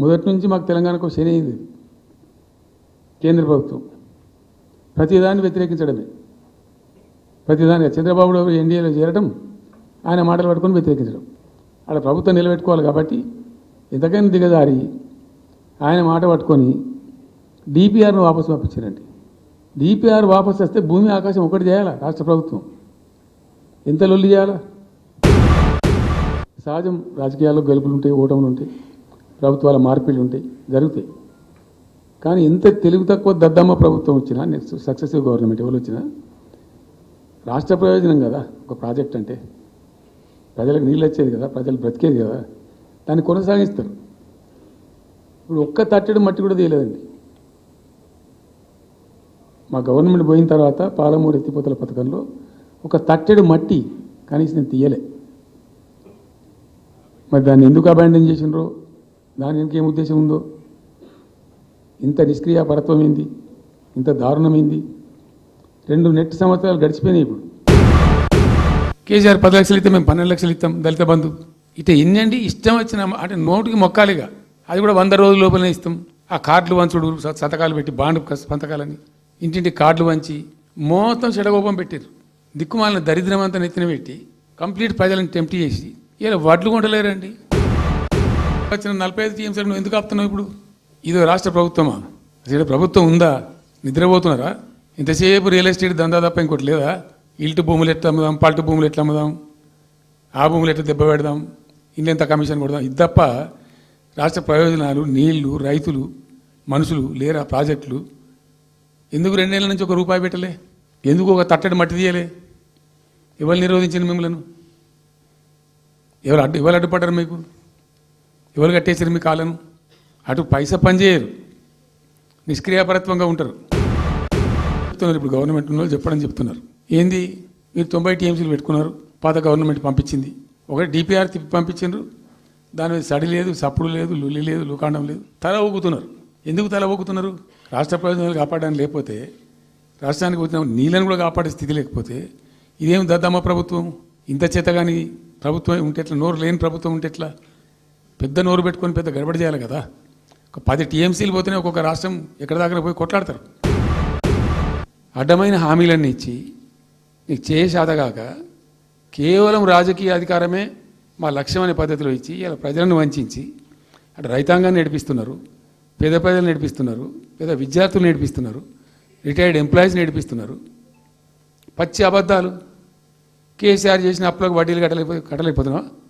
మొదటి నుంచి మాకు తెలంగాణకు శని అయింది. కేంద్ర ప్రభుత్వం ప్రతిదాన్ని వ్యతిరేకించడమే. ప్రతిదానిగా చంద్రబాబు ఎన్డీఏలో చేరడం, ఆయన మాటలు పట్టుకొని వ్యతిరేకించడం. అక్కడ ప్రభుత్వం నిలబెట్టుకోవాలి కాబట్టి ఎంతకైనా దిగజారి ఆయన మాట పట్టుకొని డిపిఆర్ను వాపసు పంపించారండి. డిపిఆర్ వాపసు వస్తే భూమి ఆకాశం ఒకటి చేయాలా రాష్ట్ర ప్రభుత్వం? ఎంత లొల్లి చేయాలా? సహజం, రాజకీయాల్లో గెలుపులు ఉంటాయి, ఓటములు ఉంటాయి, ప్రభుత్వాల మార్పిళ్ళు ఉంటాయి, జరుగుతాయి. కానీ ఎంత తెలుగు తక్కువ దద్దమ్మ ప్రభుత్వం వచ్చినా, నెక్స్ట్ సక్సెసివ్ గవర్నమెంట్ ఎవరు వచ్చినా రాష్ట్ర ప్రయోజనం కదా ఒక ప్రాజెక్ట్ అంటే. ప్రజలకు నీళ్ళు వచ్చేది కదా, ప్రజలు బ్రతికేది కదా, దాన్ని కొనసాగిస్తారు. ఇప్పుడు ఒక్క తట్టెడు మట్టి కూడా తీయలేదండి. మా గవర్నమెంట్ పోయిన తర్వాత పాలమూరు ఎత్తిపోతల పథకంలో ఒక తట్టెడు మట్టి కనీసం నేను తీయలే. మరి దాన్ని ఎందుకు అబాండన్ చేసినరో, దాని ఇంకేం ఉద్దేశం ఉందో, ఇంత నిష్క్రియాపరత్వం ఏంది, ఇంత దారుణమైంది. 2 నెట్ సంవత్సరాలు గడిచిపోయినాయి. ఇప్పుడు కేసీఆర్ 10 లక్షలు ఇస్తాం, మేము 12 లక్షలు ఇస్తాం, దళిత బంధు ఇట్లా ఎన్నండి ఇష్టం వచ్చిన అంటే నోటికి మొక్కాలిగా. అది కూడా 100 రోజుల లోపలనే ఇస్తాం. ఆ కార్డులు వంచుడు, సంతకాలు పెట్టి బాండ్ సంతకాలని ఇంటింటి కార్డులు వంచి మొత్తం చెడగోపం పెట్టారు. దిక్కుమాలిన దరిద్రం అంతా నెత్తిన పెట్టి కంప్లీట్ ప్రజలను టెంప్ట్ చేసి ఇలా వడ్లు కొంటలేరండి. వచ్చిన 45 టీఎంసీలకు నువ్వు ఎందుకు ఆపుతున్నావు? ఇప్పుడు ఇదో రాష్ట్ర ప్రభుత్వమా? అసలు ప్రభుత్వం ఉందా? నిద్రపోతున్నారా? ఇంతసేపు రియల్ ఎస్టేట్ దందా తప్ప ఇంకోటి లేదా? ఇల్టు భూములు ఎట్లా అమ్ముదాం, పల్టు భూములు ఎట్లా అమ్ముదాం, ఆ భూములు ఎట్లా దెబ్బ పెడదాం, ఇల్లెంత కమిషన్ కొడదాం, ఇది తప్ప రాష్ట్ర ప్రయోజనాలు, నీళ్లు, రైతులు, మనుషులు లేరా? ప్రాజెక్టులు ఎందుకు 2 నెలల నుంచి ₹1 పెట్టలే? ఎందుకు ఒక తట్టడి మట్టి తీయలే? ఎవరు నిరోధించింది మిమ్మల్ని? ఎవరు అడ్డుపడ్డారు మీకు? ఎవరు కట్టేసారు మీ కాలను? అటు పైసా పనిచేయరు, నిష్క్రియాపరత్వంగా ఉంటారు. చెప్తున్నారు ఇప్పుడు గవర్నమెంట్ ఉన్న వాళ్ళు చెప్పడం చెప్తున్నారు. ఏంది మీరు 90 టీఎంసీలు పెట్టుకున్నారు, పాత గవర్నమెంట్ పంపించింది. ఒకటి డిపిఆర్ తిప్పి పంపించారు, దాని మీద సడి లేదు, సప్పుడు లేదు, లుల్లి లేదు, లుకాండం లేదు. తల ఊగుతున్నారు. ఎందుకు తల ఊగుతున్నారు? రాష్ట్ర ప్రయోజనాలు కాపాడడానికి లేకపోతే, రాష్ట్రానికి వచ్చిన నీళ్ళని కూడా కాపాడే స్థితి లేకపోతే ఇదేం దద్దమ్మ ప్రభుత్వం? ఇంత చేతగాని ప్రభుత్వం ఉంటే ఎట్లా? నోరు లేని ప్రభుత్వం ఉంటే ఎట్లా? పెద్ద నోరు పెట్టుకొని పెద్ద గడబడి చేయాలి కదా. ఒక 10 టీఎంసీలు పోతేనే ఒక్కొక్క రాష్ట్రం ఎక్కడ దగ్గర పోయి కొట్లాడతారు. అడ్డమైన హామీలన్నీ ఇచ్చి నీకు చేసాదగాక కేవలం రాజకీయ అధికారమే మా లక్ష్యం అనే పద్ధతిలో ఇచ్చి ఇలా ప్రజలను వంచి అటు రైతాంగాన్ని నడిపిస్తున్నారు, పేద ప్రజలు నడిపిస్తున్నారు, పేద విద్యార్థులు నడిపిస్తున్నారు, రిటైర్డ్ ఎంప్లాయీస్ నడిపిస్తున్నారు. పచ్చి అబద్ధాలు. కేసీఆర్ చేసిన అప్పులకు వడ్డీలు కట్టలేకపోతున్నావా?